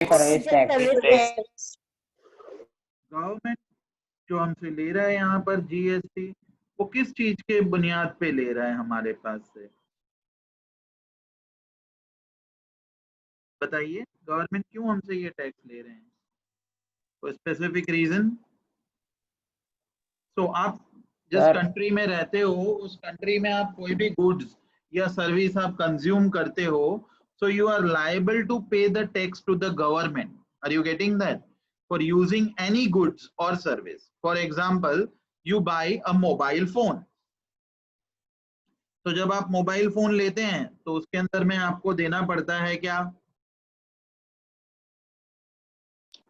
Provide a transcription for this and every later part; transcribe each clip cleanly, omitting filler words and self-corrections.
Service tax. Government जो हमसे ले रहा है यहाँ पर जीएसटी, वो किस चीज के बुनियाद पे ले रहा है हमारे पास से, बताइए। गवर्नमेंट क्यों हमसे ये टैक्स ले रहे हैं, कोई स्पेसिफिक रीजन? तो आप जिस कंट्री में रहते हो उस कंट्री में आप कोई भी गुड्स या सर्विस आप कंज्यूम करते हो, so you are liable to pay the tax to the government. Are you getting that? For using any goods or service. For example, you buy a mobile phone. तो जब आप mobile phone लेते हैं तो उसके अंदर में आपको देना पड़ता है क्या,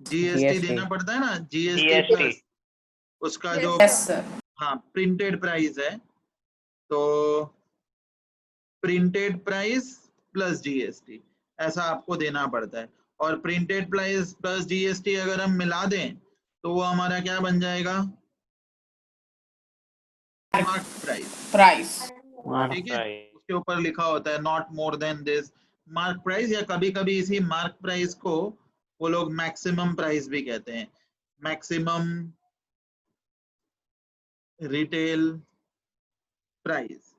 जीएसटी देना पड़ता है ना, जीएसटी प्लस उसका जो हाँ प्रिंटेड प्राइस है, तो प्रिंटेड प्राइस प्लस जीएसटी ऐसा आपको देना पड़ता है। और प्रिंटेड प्राइस प्लस जीएसटी अगर हम मिला दें तो वो हमारा क्या बन जाएगा, मार्क प्राइस। ठीक है, उसके ऊपर लिखा होता है not more than this mark price, या कभी कभी इसी मार्क प्राइस को वो लोग मैक्सिमम प्राइस भी कहते हैं, मैक्सिमम रिटेल प्राइस।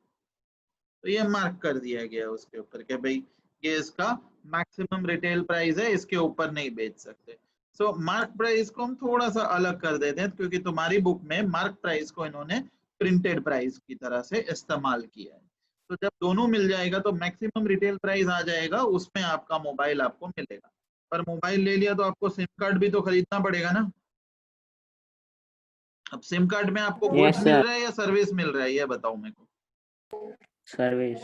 तो ये मार्क कर दिया गया उसके ऊपर कि भाई ये इसका मैक्सिमम रिटेल प्राइस है, इसके ऊपर नहीं बेच सकते। सो मार्क प्राइस को हम थोड़ा सा अलग कर देते हैं क्योंकि तुम्हारी बुक में मार्क प्राइस को इन्होंने प्रिंटेड प्राइस की तरह से इस्तेमाल किया है। तो जब दोनों मिल जाएगा तो मैक्सिमम रिटेल प्राइस आ जाएगा, उसमें आपका मोबाइल आपको मिलेगा। पर मोबाइल ले लिया तो आपको सिम कार्ड भी तो खरीदना पड़ेगा ना। अब सिम कार्ड में आपको गुड्स मिल रहा है या सर्विस मिल रहा है, ये बताओ मेरे को। सर्विस।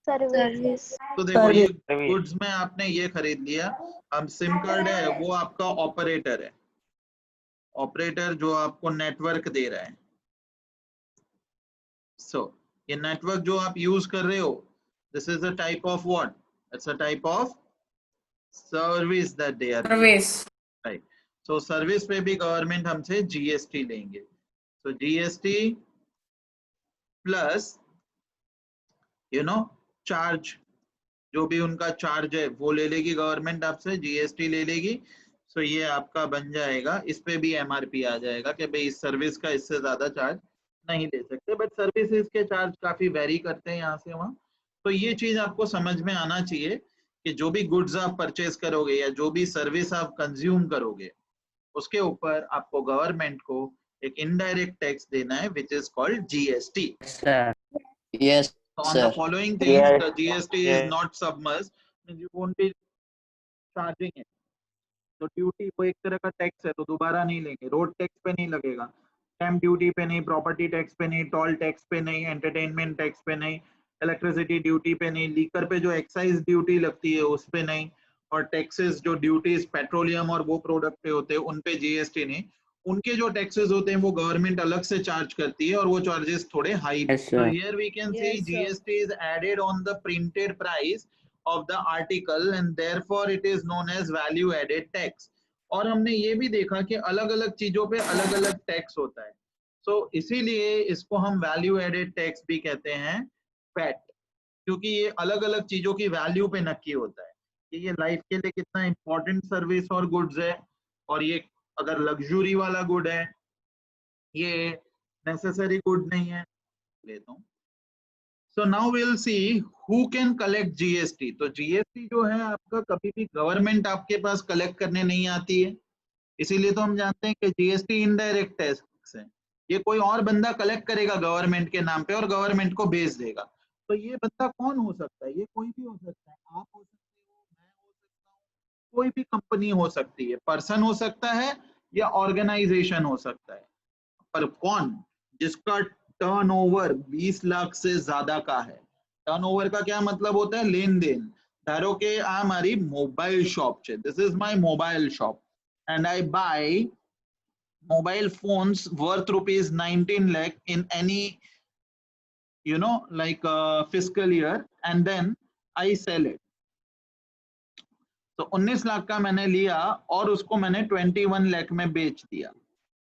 तो देखो ये गुड्स में आपने ये खरीद लिया, अब सिम कार्ड है वो आपका ऑपरेटर है, ऑपरेटर जो आपको नेटवर्क दे रहा है। सो ये नेटवर्क जो आप यूज कर रहे हो, this is a type of what, it's a type of service that they are right. So service पे भी गवर्नमेंट हमसे जीएसटी लेंगे। सो जीएसटी प्लस चार्ज, जो भी उनका चार्ज है वो ले लेगी गवर्नमेंट आपसे, जीएसटी ले लेगी। सो ये आपका बन जाएगा, इस पे भी एमआरपी आ जाएगा कि भाई इस सर्विस का इससे ज्यादा चार्ज नहीं ले सकते, बट सर्विसेज के चार्ज काफी वेरी करते हैं यहाँ से वहाँ। तो ये चीज आपको समझ में आना चाहिए कि जो भी गुड्स आप परचेज करोगे या जो भी सर्विस आप कंज्यूम करोगे उसके ऊपर आपको गवर्नमेंट को एक इनडायरेक्ट टैक्स देना है which is called GST. Yes, So on the following things, the GST is not submerged, means you won't be charging it. तो ड्यूटी वो एक तरह का टैक्स है तो दोबारा नहीं लेंगे, रोड टैक्स पे नहीं लगेगा, स्टैम्प ड्यूटी पे नहीं, प्रॉपर्टी टैक्स पे नहीं, टोल टैक्स पे नहीं, एंटरटेनमेंट टैक्स पे नहीं, इलेक्ट्रिसिटी ड्यूटी पे नहीं, लीकर पे जो एक्साइज ड्यूटी लगती है उस पे नहीं, और टैक्सेस जो ड्यूटीज पेट्रोलियम और वो प्रोडक्ट पे होते हैं उन पे जीएसटी नहीं। उनके जो टैक्सेस होते हैं वो गवर्नमेंट अलग से चार्ज करती है और वो चार्जेस थोड़े high. So here we can see GST is added on the printed price of the article and therefore it is known as value added tax। और हमने ये भी देखा कि अलग अलग चीजों पे अलग अलग टैक्स होता है, सो इसीलिए इसको हम वैल्यू एडेड टैक्स भी कहते हैं, पैट, क्योंकि ये अलग अलग चीजों की वैल्यू पे नक्की होता है कि ये लाइफ के लिए कितना इंपॉर्टेंट सर्विस और गुड्स है, और ये अगर लग्जरी वाला गुड है, ये नेसेसरी गुड नहीं है। लेता हूँ। So now we'll see who can collect GST। तो GST जो है आपका कभी भी गवर्नमेंट आपके पास कलेक्ट करने नहीं आती है, इसीलिए तो हम जानते हैं कि जीएसटी इनडायरेक्ट टैक्स है। ये कोई और बंदा कलेक्ट करेगा गवर्नमेंट के नाम पे और गवर्नमेंट को भेज देगा। तो ये बंदा कौन हो सकता है, ये कोई भी हो सकता है, आप हो सकते हो, मैं हो सकता हूँ, कोई भी कंपनी हो सकती है, पर्सन हो सकता है या ऑर्गेनाइजेशन हो सकता है, पर कौन, जिसका टर्नओवर 20 लाख से ज्यादा का है। टर्नओवर का क्या मतलब होता है, लेन देन। धारो के आ मारी मोबाइल शॉप है, this is my mobile shop and I buy mobile phones worth rupees 19 lakh in any like fiscal year and then I sell it। तो 19 लाख का मैंने लिया और उसको मैंने 21 लाख में बेच दिया।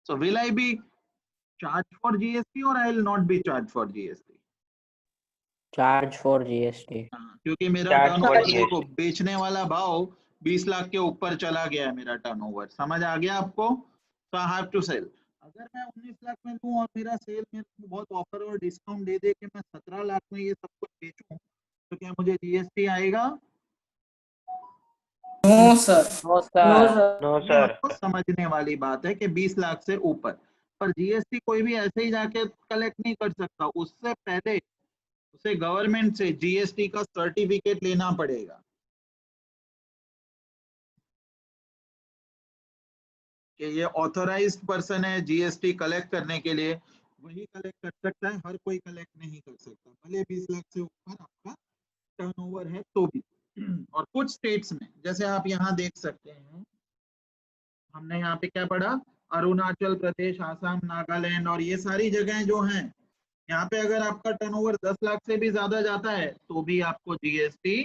So will I be charged for GST or I will not be charged for GST? Charge for GST। क्योंकि मेरा टर्नओवर देखो, बेचने वाला भाव 20 लाख के ऊपर चला गया है मेरा टर्नओवर, समझ आ गया आपको? तो आई हैव टू सेल। अगर मैं 19 लाख में लूं और मेरा सेल मेरे को बहुत ऑफर और डिस्काउंट दे दे के मैं 17 लाख में ये सब कुछ बेचूं, तो क्या मुझे जीएसटी आएगा? No sir. No sir. No ये सर। आपको समझने वाली बात है कि 20 लाख से ऊपर, पर जीएसटी कोई भी ऐसे ही जाके कलेक्ट नहीं कर सकता, उससे पहले उसे गवर्नमेंट से जीएसटी का सर्टिफिकेट लेना पड़ेगा कि ये ऑथोराइज्ड पर्सन है जीएसटी कलेक्ट करने के लिए, वही कलेक्ट कर सकता है, हर कोई कलेक्ट नहीं कर सकता, भले 20 लाख से ऊपर आपका टर्नओवर है तो भी। और कुछ स्टेट्स में, जैसे आप यहाँ देख सकते हैं, हमने यहाँ पे क्या पढ़ा, अरुणाचल प्रदेश, आसाम, नागालैंड, और ये सारी जगहें जो हैं, यहाँ पे अगर आपका टर्नओवर 10 लाख से भी ज्यादा जाता है तो भी आपको जीएसटी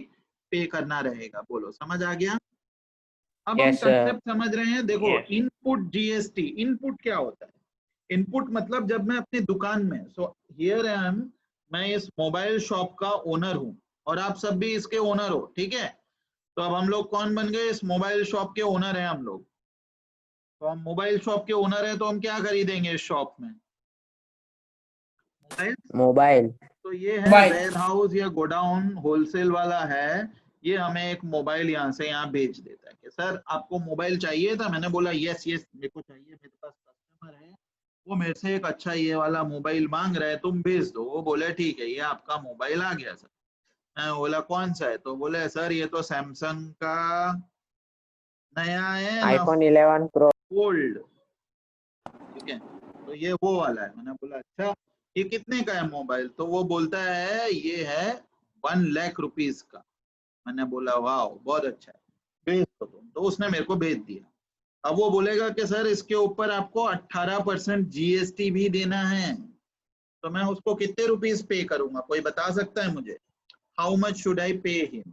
पे करना रहेगा। बोलो समझ आ गया? अब हम Yes, sir. कंसेप्ट समझ रहे हैं। देखो, Yes. इनपुट जीएसटी, इनपुट क्या होता है? इनपुट मतलब जब मैं अपनी दुकान में, सो हियर आई एम, मैं इस मोबाइल शॉप का ओनर हूं और आप सब भी इसके ओनर हो, ठीक है? तो अब हम लोग कौन बन गए? इस मोबाइल शॉप के ओनर हैं हम लोग। तो हम मोबाइल शॉप के ओनर हैं, तो हम क्या खरीदेंगे इस शॉप में? मोबाइल। तो ये है मोबाइल। वेयर हाउस या गोडाउन, होलसेल वाला है, ये हमें एक मोबाइल यहाँ से यहाँ बेच देता है कि सर आपको मोबाइल चाहिए था, मैंने बोला यस यस मेरे को चाहिए, मेरे पास कस्टमर है, वो मेरे से एक अच्छा ये वाला मोबाइल मांग रहा है, तुम भेज दो। वो बोले ठीक है, ये आपका मोबाइल आ गया सर। मैं बोला कौन सा है? तो बोले सर ये तो सैमसंग का नया है ना, आईफोन 11 प्रो। फोल्ड, ठीक है, तो ये वो वाला है। मैंने बोला अच्छा, ये कितने का है मोबाइल? तो वो बोलता है ये है 1 लाख रुपीज का। मैंने बोला वाह बहुत अच्छा है, भेज दो तुम। तो उसने मेरे को भेज दिया। अब वो बोलेगा कि सर इसके ऊपर आपको 18% जीएसटी भी देना है, तो मैं उसको कितने रुपीस पे करूंगा? कोई बता सकता है मुझे? How much should I pay him?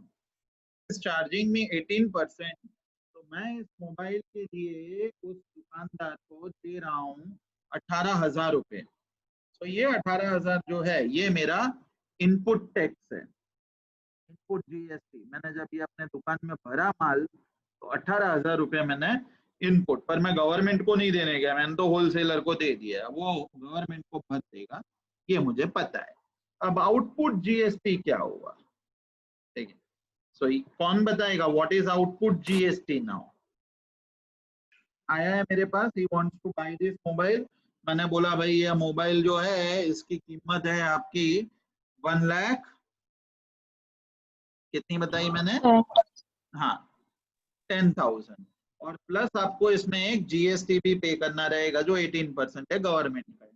Is charging मी 18%, तो मैं इस मोबाइल के लिए उस दुकानदार को दे रहा हूँ 18,000 रुपए। तो ये 18,000 जो है ये मेरा इनपुट टैक्स है, इनपुट जीएसटी। मैंने जब ये अपने दुकान में भरा माल, तो 18,000 रुपए मैंने इनपुट, पर मैं गवर्नमेंट को नहीं देने गया, मैंने तो होलसेलर को दे दिया, वो गवर्नमेंट को भर देगा, ये मुझे पता है। अब आउटपुट जीएसटी क्या होगा? ठीक है, सो कौन बताएगा what is output GST? Now आया है मेरे पास, he wants to buy this mobile. मैंने बोला भाई ये मोबाइल जो है इसकी कीमत है आपकी 1 लाख, कितनी बताई मैंने? हाँ 10,000, और प्लस आपको इसमें एक जीएसटी भी पे करना रहेगा जो 18% है गवर्नमेंट का।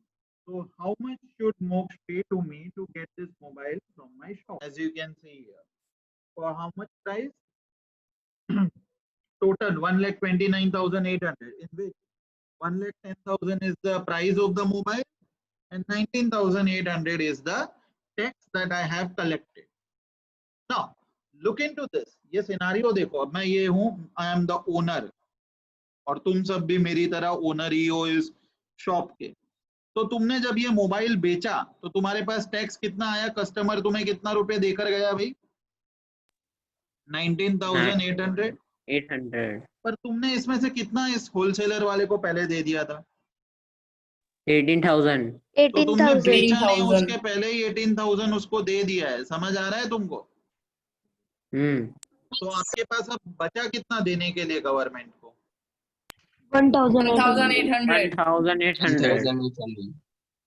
So how much should Moksha pay to me to get this mobile from my shop? As you can see here, for how much price? Total 1,29,800, in which 1,10,000 is the price of the mobile and 19,800 is the tax that I have collected. Now look into this, ये scenario देखो। अब मैं ये हूँ, I am the owner, और तुम सब भी मेरी तरह ओनर ही हो इस शॉप के। तो तुमने जब ये मोबाइल बेचा तो तुम्हारे पास टैक्स कितना आया? कस्टमर तुम्हें कितना रुपए देकर गया भाई? 19,800। 800। पर तुमने इसमें से कितना इस होलसेलर वाले को पहले दे दिया था? 18,000। तो तुमने बेचा नहीं, 18,000। उसके पहले ही 18,000 उसको दे दिया है। समझ आ रहा है तुमको? तो आपके पास अब बचा कितना देने के लिए गवर्नमेंट को? 1,800। 1,800।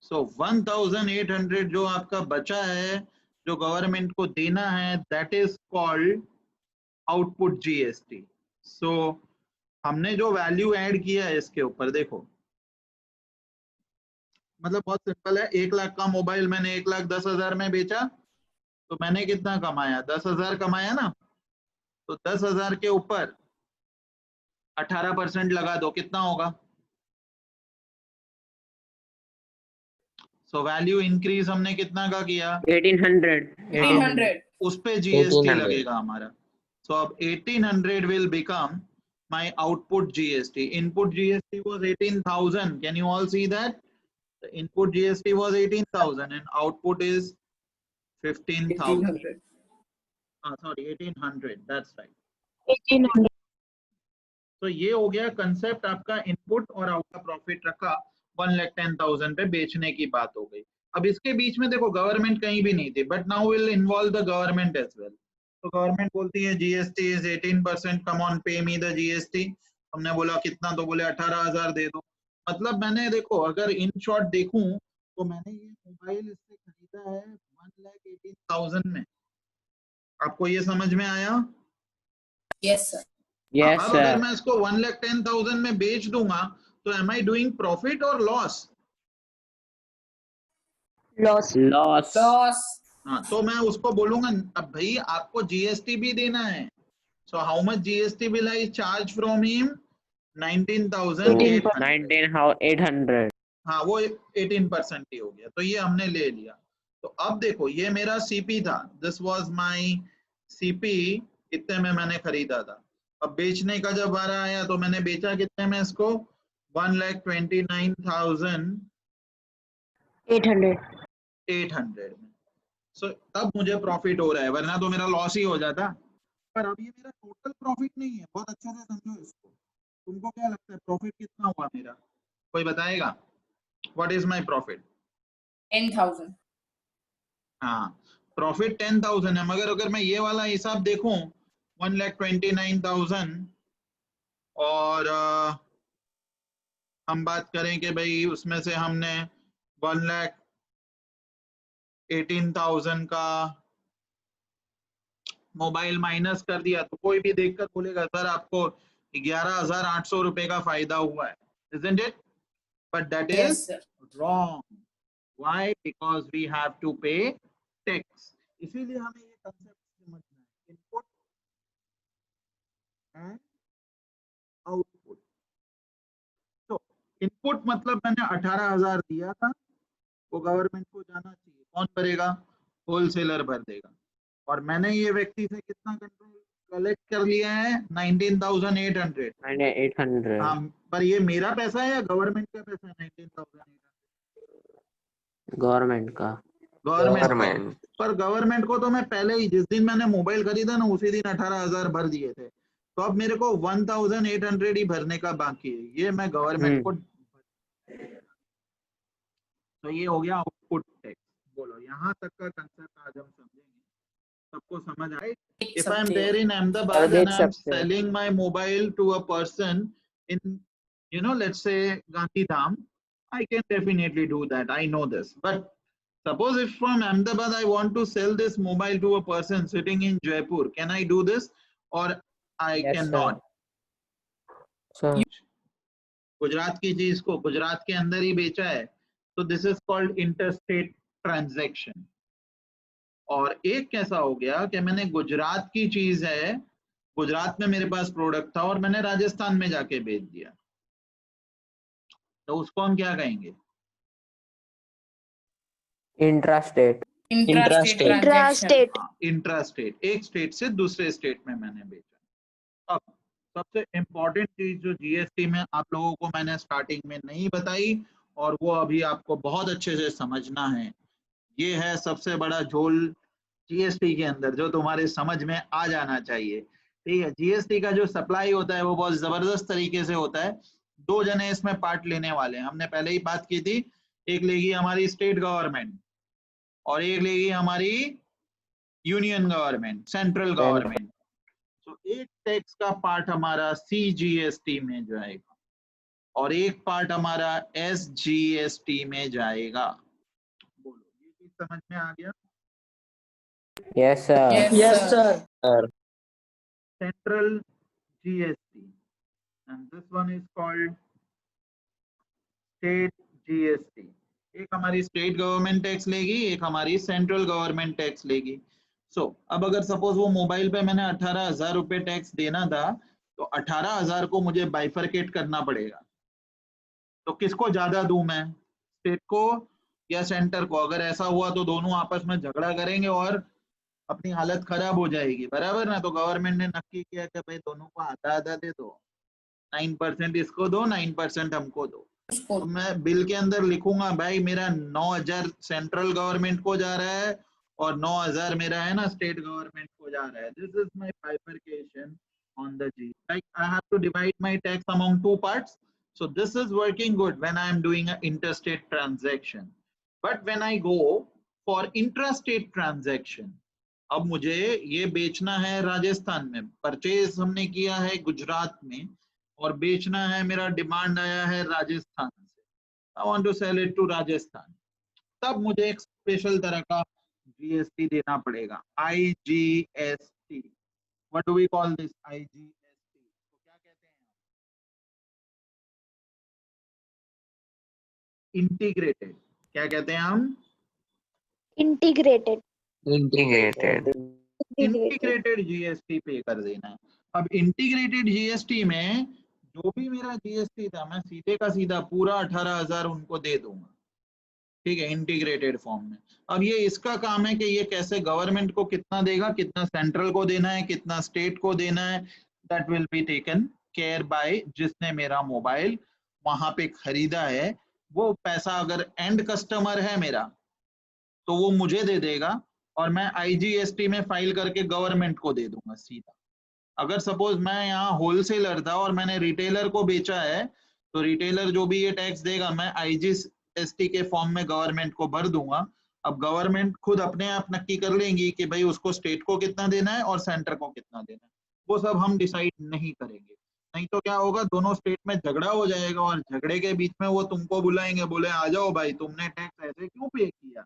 सो 1,800 जो आपका बचा है, जो गवर्नमेंट को देना है, that is called output GST. So हमने जो वैल्यू ऐड किया है इसके ऊपर देखो, मतलब बहुत सिंपल है। 1 लाख का मोबाइल मैंने 1,10,000 में बेचा, तो मैंने कितना कमाया? 10,000 कमाया ना। तो 10,000 के ऊपर 18% लगा दो, कितना होगा? सो वैल्यू इंक्रीज हमने कितना का किया? 1800। उस पे जीएसटी 1800 लगेगा हमारा। सो अब 1800 will become my output GST. Input GST was 18,000. Can you all see that? The input GST was 18,000 and output is 15,000. 1,800. Sorry, 1,800. That's right. 1,800. तो ये हो गया कंसेप्ट आपका इनपुट और आउटपुट प्रॉफिट रखा 1,10,000 पे बेचने की बात हो गई। अब इसके बीच में देखो गवर्नमेंट कहीं भी नहीं थी, but now will involve the government as well. तो गवर्नमेंट बोलती है जीएसटी इज 18%, कम ऑन पे मी द जीएसटी। हमने बोला कितना, तो बोले 18,000 दे दो। मतलब मैंने देखो अगर इन शॉर्ट देखूं तो मैंने ये मोबाइल इससे खरीदा है 1,18,000 में। आपको ये समझ में आया? Yes, sir. Yes, अब अगर sir. मैं इसको 1,10,000 में बेच दूंगा तो एम आई डूइंग प्रॉफिट और लॉस? Loss. Loss. Loss. हाँ, तो मैं उसको बोलूंगा अब भाई आपको जीएसटी भी देना है। So how much GST will I charge from him? 19,800। 19,800. हाँ, वो 18% ही हो गया, तो ये हमने ले लिया। तो अब देखो ये मेरा सीपी था, दिस वाज माय सीपी, इतने में मैंने खरीदा था। अब बेचने का जब बार आया तो मैंने बेचा कितने में इसको? 1,29,800 में। सो तब मुझे प्रॉफिट हो रहा है, वरना तो मेरा लॉस ही हो जाता। पर अब ये मेरा टोटल प्रॉफिट नहीं है, बहुत अच्छे से समझो इसको। तुमको क्या लगता है प्रॉफिट कितना हुआ मेरा? कोई बताएगा? What is my profit? 10,000. हाँ, प्रॉफिट 10,000 है, मगर अगर मैं ये वाला हिसाब देखूं 1,29,000 और हम बात करें कि भाई उसमें से हमने 1,18,000 का मोबाइल माइनस कर दिया, तो कोई भी देखकर बोलेगा सर आपको 11,800 रुपए का फायदा हुआ है, isn't it? But that is Yes, sir. wrong. Why? Because we have to pay tax. इसीलिए हमें ये कंसेप्ट समझना है, इनपुट एंड आउटपुट। तो इनपुट मतलब मैंने 18,000 दिया था, वो गवर्नमेंट को जाना चाहिए, कौन भरेगा? होलसेलर भर देगा। और मैंने ये व्यक्ति से कितना कंट्रोल कलेक्ट कर लिया है? 19,800। 800. हाँ, पर ये मेरा पैसा है या गवर्नमेंट का पैसा है? 19,800 गवर्नमेंट का. गवर्नमेंट। पर गवर्नमेंट को तो मैं पहले ही, जिस दिन मैंने मोबाइल खरीदा ना, उसी दिन 18,000 भर दिए थे। तो अब मेरे को 1,800 ही भरने का बाकी है, ये मैं गवर्नमेंट को। तो ये हो गया आउटपुट टैक्स। बोलो यहाँ तक का कंसेप्ट आज हम समझेंगे, सबको समझ आए? If I am there in Ahmedabad and I am selling my mobile to a person in, let's say Gandhidham, I can definitely do that. I know this. But suppose if from Ahmedabad I want to sell this mobile to a person sitting in Jaipur, can I do this or I Yes, cannot? Sir. Gujarat की चीज को गुजरात के अंदर ही बेचा है, तो this is called interstate transaction. और एक कैसा हो गया कि मैंने गुजरात की चीज है, गुजरात में मेरे पास प्रोडक्ट था और मैंने राजस्थान में जाके बेच दिया, तो उसको हम क्या कहेंगे? Intrastate. Intrastate transaction. इंट्रास्टेट, एक स्टेट से दूसरे स्टेट में मैंने बेचा। अब सबसे इम्पोर्टेंट चीज जो जीएसटी में आप लोगों को मैंने स्टार्टिंग में नहीं बताई, और वो अभी आपको बहुत अच्छे से समझना है, ये है सबसे बड़ा झोल जीएसटी के अंदर, जो तुम्हारे समझ में आ जाना चाहिए। ठीक है, जीएसटी का जो सप्लाई होता है वो बहुत जबरदस्त तरीके से होता है। दो जने इसमें पार्ट लेने वाले हैं, हमने पहले ही बात की थी, एक लेगी हमारी स्टेट गवर्नमेंट और एक लेगी हमारी यूनियन गवर्नमेंट, सेंट्रल गवर्नमेंट। तो एक टैक्स का पार्ट हमारा सीजीएसटी में जाएगा और एक पार्ट हमारा एसजीएसटी में जाएगा। बोलो ये चीज समझ में आ गया? Yes, sir. Yes, sir. Central GST and this one is called state GST। एक हमारी स्टेट गवर्नमेंट टैक्स लेगी, एक हमारी सेंट्रल गवर्नमेंट टैक्स लेगी। अब अगर सपोज वो मोबाइल पे मैंने 18,000 रुपए टैक्स देना था, तो 18,000 को मुझे बाइफरकेट करना पड़ेगा। तो किसको ज्यादा दूं मैं, स्टेट को या सेंटर को? अगर ऐसा हुआ तो दोनों आपस में झगड़ा करेंगे और अपनी हालत खराब हो जाएगी, बराबर ना? तो गवर्नमेंट ने नक्की किया कि भाई दोनों को आधा आधा दे दो, 9% इसको दो, 9% हमको दो। तो मैं बिल के अंदर लिखूंगा भाई मेरा 9,000 सेंट्रल गवर्नमेंट को जा रहा है और 9,000 मेरा है ना स्टेट गवर्नमेंट को जा रहा है। This is my bifurcation on the G. Like I have to divide my tax among two parts. So this is working good when I am doing an interstate transaction. But when I go for intrastate transaction, अब मुझे ये बेचना है राजस्थान में, purchase हमने किया है गुजरात में और बेचना है, मेरा डिमांड आया है राजस्थान से, I want to sell it to Rajasthan, तब मुझे एक स्पेशल तरह का जीएसटी देना पड़ेगा, IGST. What do we call this? IGST. तो क्या कहते हैं? इंटीग्रेटेड. क्या कहते हैं हम? integrated इंटीग्रेटेड जीएसटी पे कर देना है. अब इंटीग्रेटेड जीएसटी में जो भी मेरा जीएसटी था मैं सीधे का सीधा पूरा 18,000 उनको दे दूंगा, ठीक है, इंटीग्रेटेड फॉर्म में. अब ये इसका काम है कि ये कैसे गवर्नमेंट को कितना देगा, कितना सेंट्रल को देना है, कितना स्टेट को देना है, that will be taken care by जिसने मेरा मोबाइल वहां पे खरीदा है. वो पैसा अगर एंड कस्टमर है मेरा तो वो मुझे दे देगा और मैं आईजीएसटी में फाइल करके गवर्नमेंट को दे दूंगा सीधा. अगर सपोज मैं यहाँ होलसेलर था और मैंने रिटेलर को बेचा है तो रिटेलर जो भी ये टैक्स देगा मैं आईजीएसटी के फॉर्म में गवर्नमेंट को भर दूंगा. अब गवर्नमेंट खुद अपने आप नक्की कर लेंगी कि भाई उसको स्टेट को कितना देना है और सेंटर को कितना देना है, वो सब हम डिसाइड नहीं करेंगे. नहीं तो क्या होगा, दोनों स्टेट में झगड़ा हो जाएगा और झगड़े के बीच में वो तुमको बुलाएंगे, बोले आ जाओ भाई तुमने टैक्स ऐसे क्यों पे किया,